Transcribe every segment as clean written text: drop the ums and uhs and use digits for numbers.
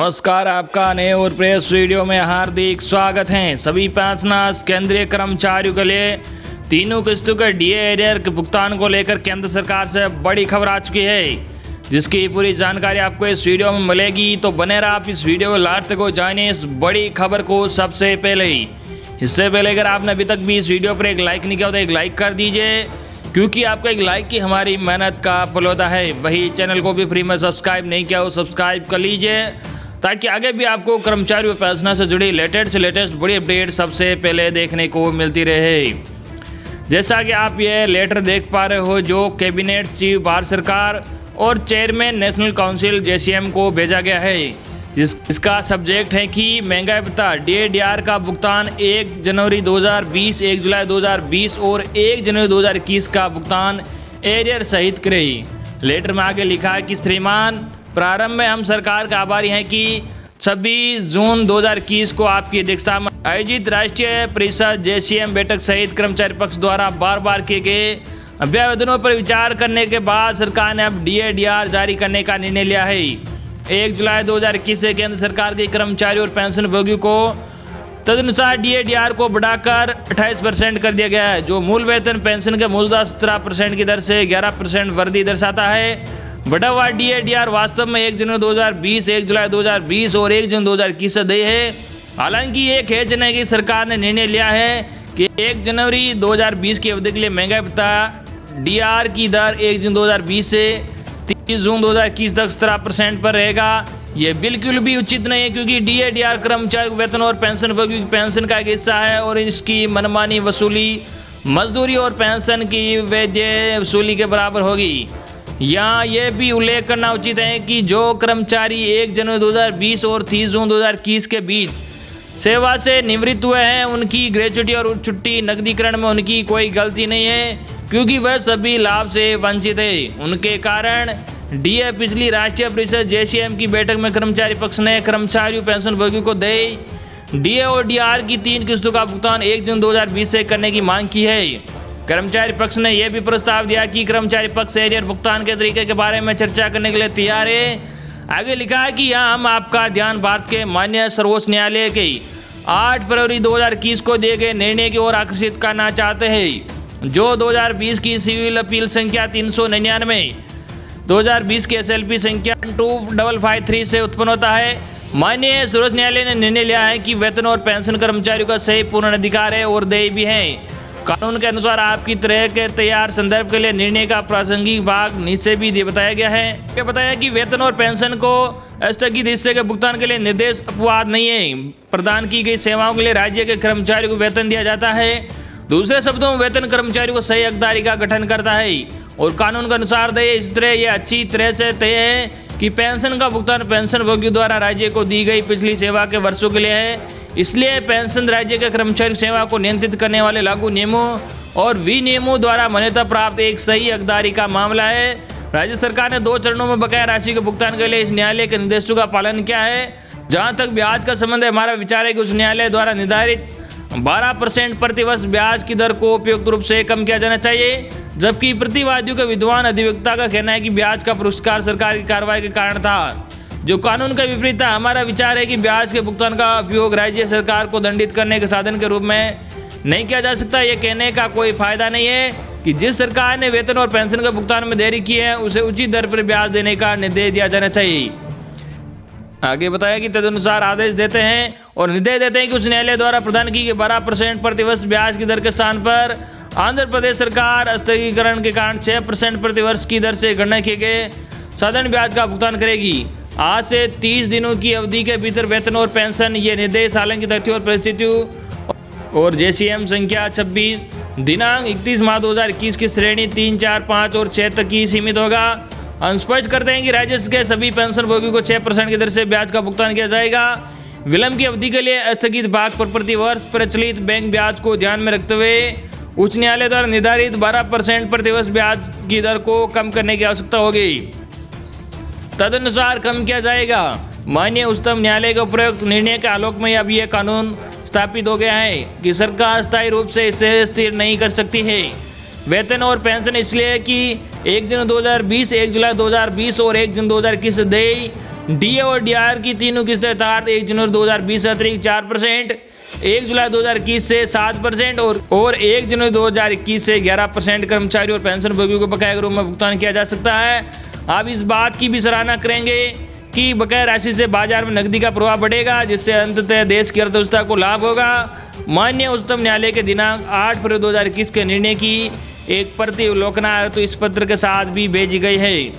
नमस्कार, आपका नए और प्रेस वीडियो में हार्दिक स्वागत है। सभी पेंशनर्स केंद्रीय कर्मचारियों के लिए तीनों किस्तों के डीए एरियर के भुगतान को लेकर केंद्र सरकार से बड़ी खबर आ चुकी है, जिसकी पूरी जानकारी आपको इस वीडियो में मिलेगी। तो बने रहा आप इस वीडियो को लास्ट तक जानिए इस बड़ी खबर को सबसे पहले। इससे पहले अगर आपने अभी तक भी इस वीडियो पर एक लाइक नहीं किया तो एक लाइक कर दीजिए, क्योंकि आपका एक लाइक ही हमारी मेहनत का फल होता है। वही चैनल को भी फ्री में सब्सक्राइब नहीं किया हो सब्सक्राइब कर लीजिए, ताकि आगे भी आपको कर्मचारियों पेंशनर से जुड़ी लेटेस्ट बड़ी अपडेट सबसे पहले देखने को मिलती रहे। जैसा कि आप ये लेटर देख पा रहे हो, जो कैबिनेट चीफ भारत सरकार और चेयरमैन नेशनल काउंसिल जेसीएम को भेजा गया है। इसका सब्जेक्ट है कि महंगाई भत्ता डीएडीआर का भुगतान 1 जनवरी 2020, 1 जुलाई 2020 और 1 जनवरी 2021 का भुगतान एरियर सहित करें। लेटर में आगे लिखा है कि श्रीमान, प्रारंभ में हम सरकार का आभारी हैं कि 26 जून 2021 को आपकी अध्यक्षता में आयोजित राष्ट्रीय परिषद जेसीएम बैठक सहित कर्मचारी पक्ष द्वारा बार किए गए अभ्यावेदनों पर विचार करने के बाद सरकार ने अब डीएडीआर जारी करने का निर्णय लिया है। 1 जुलाई 2021 से केंद्र सरकार के कर्मचारियों और पेंशन भोगियों को तदनुसार डीएडीआर को बढ़ाकर 28% कर दिया गया है, जो मूल वेतन पेंशन के मौजूदा 17% की दर से 11% वृद्धि दर्शाता है। बढ़ा हुआ डीएडीआर वास्तव में 1 जनवरी 2020, 1 जुलाई 2020 और 1 जून 2021 से देय है। हालांकि ये खेचने है कि सरकार ने निर्णय लिया है कि 1 जनवरी 2020 की अवधि के लिए महंगाई भत्ता डीआर की दर 1 जून 2020 से 30 जून 2021 तक 17% पर रहेगा। ये बिल्कुल भी उचित नहीं है, क्योंकि डीएडीआर कर्मचारी वेतन और पेंशन भोगी पेंशन का एक हिस्सा है और इसकी मनमानी वसूली मजदूरी और पेंशन की वैध वसूली के बराबर होगी। यहाँ यह भी उल्लेख करना उचित है कि जो कर्मचारी 1 जनवरी 2020 और 30 जून 2021 के बीच सेवा से निवृत्त हुए हैं, उनकी ग्रेच्युटी और छुट्टी नकदीकरण में उनकी कोई गलती नहीं है, क्योंकि वह सभी लाभ से वंचित है। उनके कारण डीए पिछली राष्ट्रीय परिषद जेसीएम की बैठक में कर्मचारी पक्ष ने कर्मचारियों पेंशन भोगियों को देय डीए और डीआर की 3 किस्तों का भुगतान 1 जून 2020 से करने की मांग की है। कर्मचारी पक्ष ने यह भी प्रस्ताव दिया कि कर्मचारी पक्ष एरियर भुगतान के तरीके के बारे में चर्चा करने के लिए तैयार है। आगे लिखा है कि यहाँ हम आपका ध्यान भारत के माननीय सर्वोच्च न्यायालय के 8 फरवरी 2021 को दिए गए निर्णय की ओर आकर्षित करना चाहते हैं, जो 2020 की सिविल अपील संख्या 399, 2020 की एसएलपी संख्या 2553 से उत्पन्न होता है। माननीय सर्वोच्च न्यायालय ने निर्णय लिया है कि वेतन और पेंशन कर्मचारियों का सही पूर्ण अधिकार है और देय भी है। कानून के अनुसार आपकी तरह के तैयार संदर्भ के लिए निर्णय का प्रासंगिक भाग नीचे भी बताया गया है। ये बताया कि वेतन और पेंशन को स्थगित हिस्से के भुगतान के लिए निर्देश अपवाद नहीं है। प्रदान की गई सेवाओं के लिए राज्य के कर्मचारियों को वेतन दिया जाता है। दूसरे शब्दों में वेतन कर्मचारियों को सही हकदारी का गठन करता है और कानून के अनुसार देय। इस तरह यह अच्छी तरह से तय है कि पेंशन का भुगतान पेंशन भोगियों द्वारा राज्य को दी गई पिछली सेवा के वर्षों के लिए है। इसलिए पेंशन राज्य के कर्मचारी सेवा को नियंत्रित करने वाले लागू नियमों और विनियमों द्वारा मान्यता प्राप्त एक सही हकदारी का मामला है। राज्य सरकार ने 2 चरणों में बकाया राशि के भुगतान के लिए इस न्यायालय के निर्देशों का पालन किया है। जहां तक ब्याज का संबंध है, हमारा विचार है कि उस न्यायालय द्वारा निर्धारित 12% प्रतिवर्ष ब्याज की दर को उपयुक्त रूप से कम किया जाना चाहिए, जबकि प्रतिवादियों के विद्वान अधिवक्ता का कहना है कि ब्याज का पुरस्कार सरकार की कार्रवाई के कारण था, जो कानून का विपरीत था। हमारा विचार है कि ब्याज के भुगतान का उपयोग राज्य सरकार को दंडित करने के साधन के रूप में नहीं किया जा सकता। यह कहने का कोई फायदा नहीं है कि जिस सरकार ने वेतन और पेंशन के भुगतान में देरी की है, उसे उचित दर पर ब्याज देने का निर्देश दिया जाना चाहिए। आगे बताया कि तदनुसार आदेश देते हैं और निर्देश देते हैं कि उच्च न्यायालय द्वारा प्रदान की गई 12% प्रतिवर्ष ब्याज की दर के स्थान पर आंध्र प्रदेश सरकार स्थगितीकरण के कारण 6% प्रतिवर्ष की दर से गणना किए गए साधारण ब्याज का भुगतान करेगी। आज से 30 दिनों की अवधि के भीतर वेतन और पेंशन ये निर्देश हालांकि तथ्यों और परिस्थितियों और जेसीएम संख्या 26 दिनांक 31 मार्च 2021 की श्रेणी 3, 4, 5 और 6 तक ही सीमित होगा। हम स्पष्ट करते हैं कि राज्य के सभी पेंशन भोगियों को 6% की दर से ब्याज का भुगतान किया जाएगा। विलंब की अवधि के लिए स्थगित भाग पर प्रति वर्ष प्रचलित बैंक ब्याज को ध्यान में रखते हुए उच्च न्यायालय द्वारा निर्धारित 12% प्रतिवर्ष ब्याज की दर को कम करने की आवश्यकता होगी। तदनुसार कम किया जाएगा। माननीय उच्चतम न्यायालय के उपरोक्त निर्णय के आलोक में अब यह कानून स्थापित हो गया है कि सरकार स्थायी रूप से इसे स्थिर नहीं कर सकती है। वेतन और पेंशन इसलिए कि 1 जून 2020, 1 जुलाई 2020 और 1 जून 2021 देय डीए और डीआर की तीनों किस्तें अर्थात 1 जनवरी 2020 से अतिरिक्त 4%, 1 जुलाई 2021 से 7% और 1 जनवरी 2021 से 11% कर्मचारी और पेंशन भोगियों को बकाया के रूप में भुगतान किया जा सकता है। आप इस बात की भी सराहना करेंगे कि बकाया राशि से बाजार में नकदी का प्रवाह बढ़ेगा, जिससे अंततः देश की अर्थव्यवस्था को लाभ होगा। माननीय उच्चतम न्यायालय के दिनांक 8 फरवरी 2021 के निर्णय की एक प्रति अवलोकना तो इस पत्र के साथ भी भेजी गई है,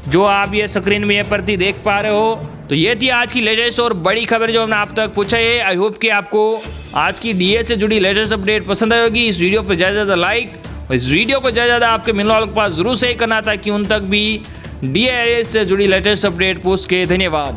जो आप ये स्क्रीन में ये प्रति देख पा रहे हो। तो ये थी आज की लेटेस्ट और बड़ी खबर जो हमने आप तक पूछा है। आई होप कि आपको आज की डीए से जुड़ी लेटेस्ट अपडेट पसंद आई होगी। इस वीडियो पर ज़्यादा लाइक और इस वीडियो को ज़्यादा आपके मिलने वालों के पास जरूर शेयर करना, ताकि उन तक भी डीए से जुड़ी लेटेस्ट अपडेट पहुंच के। धन्यवाद।